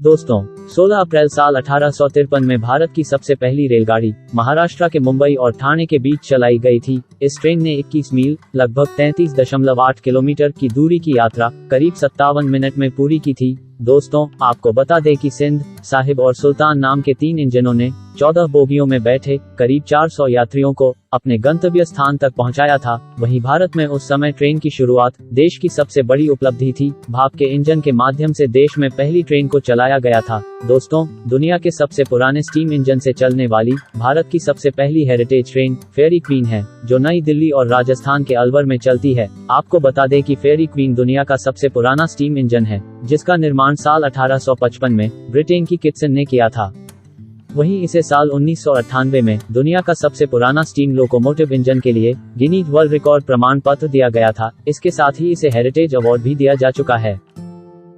दोस्तों, 16 अप्रैल साल 1853 में भारत की सबसे पहली रेलगाड़ी महाराष्ट्र के मुंबई और ठाणे के बीच चलाई गई थी। इस ट्रेन ने 21 मील लगभग 33.8 किलोमीटर की दूरी की यात्रा करीब 57 मिनट में पूरी की थी। दोस्तों, आपको बता दें कि सिंध, साहिब और सुल्तान नाम के 3 इंजनों ने 14 बोगियों में बैठे करीब 400 यात्रियों को अपने गंतव्य स्थान तक पहुंचाया था। वहीं भारत में उस समय ट्रेन की शुरुआत देश की सबसे बड़ी उपलब्धि थी। भाप के इंजन के माध्यम से देश में पहली ट्रेन को चलाया गया था। दोस्तों, दुनिया के सबसे पुराने स्टीम इंजन से चलने वाली भारत की सबसे पहली हेरिटेज ट्रेन फेयरी क्वीन है, जो नई दिल्ली और राजस्थान के अलवर में चलती है। आपको बता दें कि फेयरी क्वीन दुनिया का सबसे पुराना स्टीम इंजन है, जिसका निर्माण साल 1855 में ब्रिटेन की किटसन ने किया था। वहीं इसे साल 1998 में दुनिया का सबसे पुराना स्टीम लोकोमोटिव इंजन के लिए गिनीज वर्ल्ड रिकॉर्ड प्रमाण पत्र दिया गया था। इसके साथ ही इसे हेरिटेज अवार्ड भी दिया जा चुका है।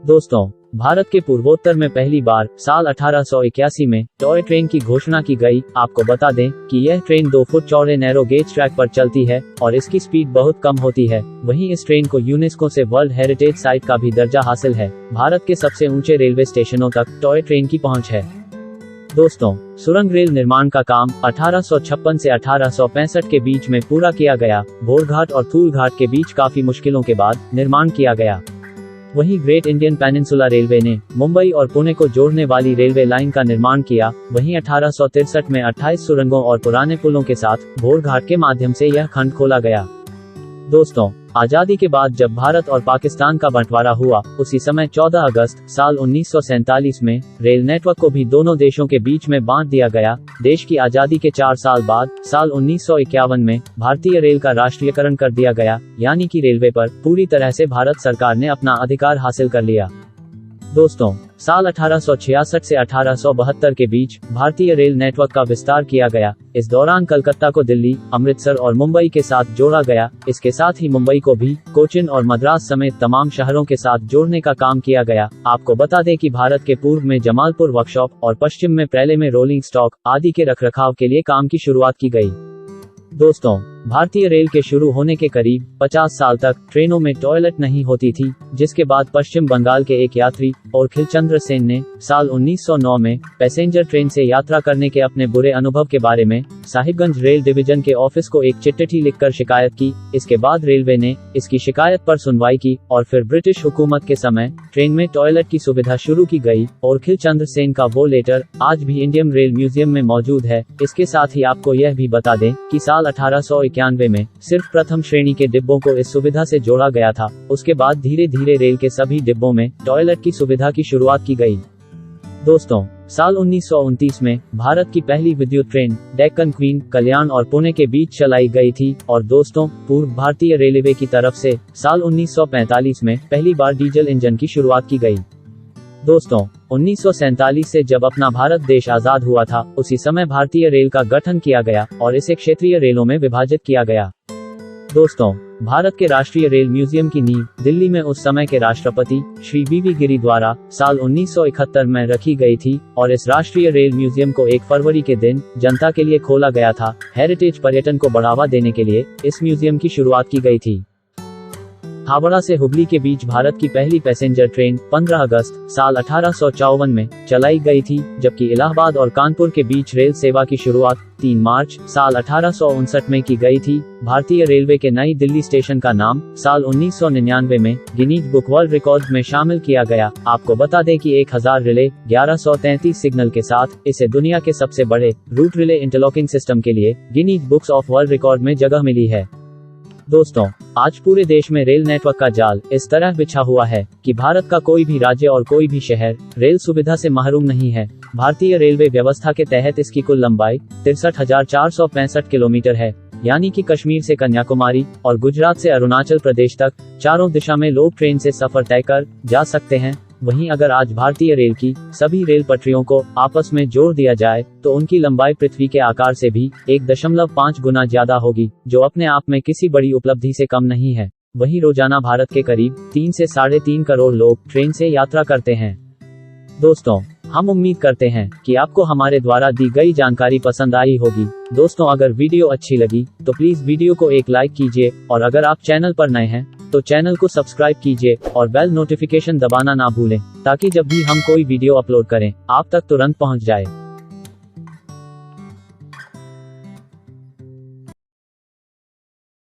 दोस्तों, भारत के पूर्वोत्तर में पहली बार साल 1881 में टॉय ट्रेन की घोषणा की गई। आपको बता दें कि यह ट्रेन 2 फुट चौड़े नैरो गेज ट्रैक पर चलती है और इसकी स्पीड बहुत कम होती है। वहीं इस ट्रेन को यूनेस्को से वर्ल्ड हेरिटेज साइट का भी दर्जा हासिल है। भारत के सबसे ऊंचे रेलवे स्टेशनों तक टॉय ट्रेन की पहुंच है। दोस्तों, सुरंग रेल निर्माण का काम 1856 से 1865 के बीच में पूरा किया गया। भोरघाट और थूल घाट के बीच काफी मुश्किलों के बाद निर्माण किया गया। वहीं ग्रेट इंडियन पेनिनसुला रेलवे ने मुंबई और पुणे को जोड़ने वाली रेलवे लाइन का निर्माण किया। वहीं 1863 में 28 सुरंगों और पुराने पुलों के साथ भोरघाट के माध्यम से यह खंड खोला गया। दोस्तों, आजादी के बाद जब भारत और पाकिस्तान का बंटवारा हुआ, उसी समय 14 अगस्त साल 1947 में रेल नेटवर्क को भी दोनों देशों के बीच में बांट दिया गया। देश की आजादी के 4 साल बाद साल 1951 में भारतीय रेल का राष्ट्रीयकरण कर दिया गया, यानी कि रेलवे पर पूरी तरह से भारत सरकार ने अपना अधिकार हासिल कर लिया। दोस्तों, साल 1866 से 1872 के बीच भारतीय रेल नेटवर्क का विस्तार किया गया। इस दौरान कलकत्ता को दिल्ली, अमृतसर और मुंबई के साथ जोड़ा गया। इसके साथ ही मुंबई को भी कोचिन और मद्रास समेत तमाम शहरों के साथ जोड़ने का काम किया गया। आपको बता दें कि भारत के पूर्व में जमालपुर वर्कशॉप और पश्चिम में प्रेले में रोलिंग स्टॉक आदि के रखरखाव के लिए काम की शुरुआत की गई। दोस्तों, भारतीय रेल के शुरू होने के करीब 50 साल तक ट्रेनों में टॉयलेट नहीं होती थी, जिसके बाद पश्चिम बंगाल के एक यात्री ओरखिल चंद्र सेन ने साल 1909 में पैसेंजर ट्रेन से यात्रा करने के अपने बुरे अनुभव के बारे में साहिबगंज रेल डिवीजन के ऑफिस को एक चिट्ठी लिखकर शिकायत की। इसके बाद रेलवे ने इसकी शिकायत पर सुनवाई की और फिर ब्रिटिश हुकूमत के समय ट्रेन में टॉयलेट की सुविधा शुरू की गई। ओरखिल चंद्र सेन का वो लेटर आज भी इंडियन रेल म्यूजियम में मौजूद है। इसके साथ ही आपको यह भी बता दें कि साल 1891 में सिर्फ प्रथम श्रेणी के डिब्बों को इस सुविधा से जोड़ा गया था। उसके बाद धीरे धीरे रेल के सभी डिब्बों में टॉयलेट की सुविधा की शुरुआत की गई। दोस्तों, साल 1929 में भारत की पहली विद्युत ट्रेन डेक्कन क्वीन कल्याण और पुणे के बीच चलाई गई थी। और दोस्तों, पूर्व भारतीय रेलवे की तरफ से साल 1945 में पहली बार डीजल इंजन की शुरुआत की गई। दोस्तों, 1947 से जब अपना भारत देश आजाद हुआ था, उसी समय भारतीय रेल का गठन किया गया और इसे क्षेत्रीय रेलों में विभाजित किया गया। दोस्तों, भारत के राष्ट्रीय रेल म्यूजियम की नींव दिल्ली में उस समय के राष्ट्रपति श्री वी.वी. गिरी द्वारा साल 1971 में रखी गई थी और इस राष्ट्रीय रेल म्यूजियम को 1 फरवरी के दिन जनता के लिए खोला गया था। हेरिटेज पर्यटन को बढ़ावा देने के लिए इस म्यूजियम की शुरुआत की गई थी। हावड़ा से हुबली के बीच भारत की पहली पैसेंजर ट्रेन 15 अगस्त साल 1854 में चलाई गई थी, जबकि इलाहाबाद और कानपुर के बीच रेल सेवा की शुरुआत 3 मार्च साल 1859 में की गई थी। भारतीय रेलवे के नई दिल्ली स्टेशन का नाम साल 1999 में गिनीज बुक वर्ल्ड रिकॉर्ड में शामिल किया गया। आपको बता दें कि 1000 रिले 1133 सिग्नल के साथ इसे दुनिया के सबसे बड़े रूट रिले इंटरलॉकिंग सिस्टम के लिए Guinness books of world record में जगह मिली है। दोस्तों, आज पूरे देश में रेल नेटवर्क का जाल इस तरह बिछा हुआ है कि भारत का कोई भी राज्य और कोई भी शहर रेल सुविधा से महरूम नहीं है। भारतीय रेलवे व्यवस्था के तहत इसकी कुल लंबाई 63,465 किलोमीटर है, यानी कि कश्मीर से कन्याकुमारी और गुजरात से अरुणाचल प्रदेश तक चारों दिशा में लोग ट्रेन से सफर तय कर जा सकते हैं। वहीं अगर आज भारतीय रेल की सभी रेल पटरियों को आपस में जोड़ दिया जाए तो उनकी लंबाई पृथ्वी के आकार से भी 1.5 गुना ज्यादा होगी, जो अपने आप में किसी बड़ी उपलब्धि से कम नहीं है। वहीं रोजाना भारत के करीब 3 से 3.5 करोड़ लोग ट्रेन से यात्रा करते हैं। दोस्तों, हम उम्मीद करते हैं कि आपको हमारे द्वारा दी गई जानकारी पसंद आई होगी। दोस्तों, अगर वीडियो अच्छी लगी तो प्लीज वीडियो को एक लाइक कीजिए और अगर आप चैनल पर नए हैं तो चैनल को सब्सक्राइब कीजिए और बेल नोटिफिकेशन दबाना ना भूलें, ताकि जब भी हम कोई वीडियो अपलोड करें आप तक तुरंत पहुंच जाए।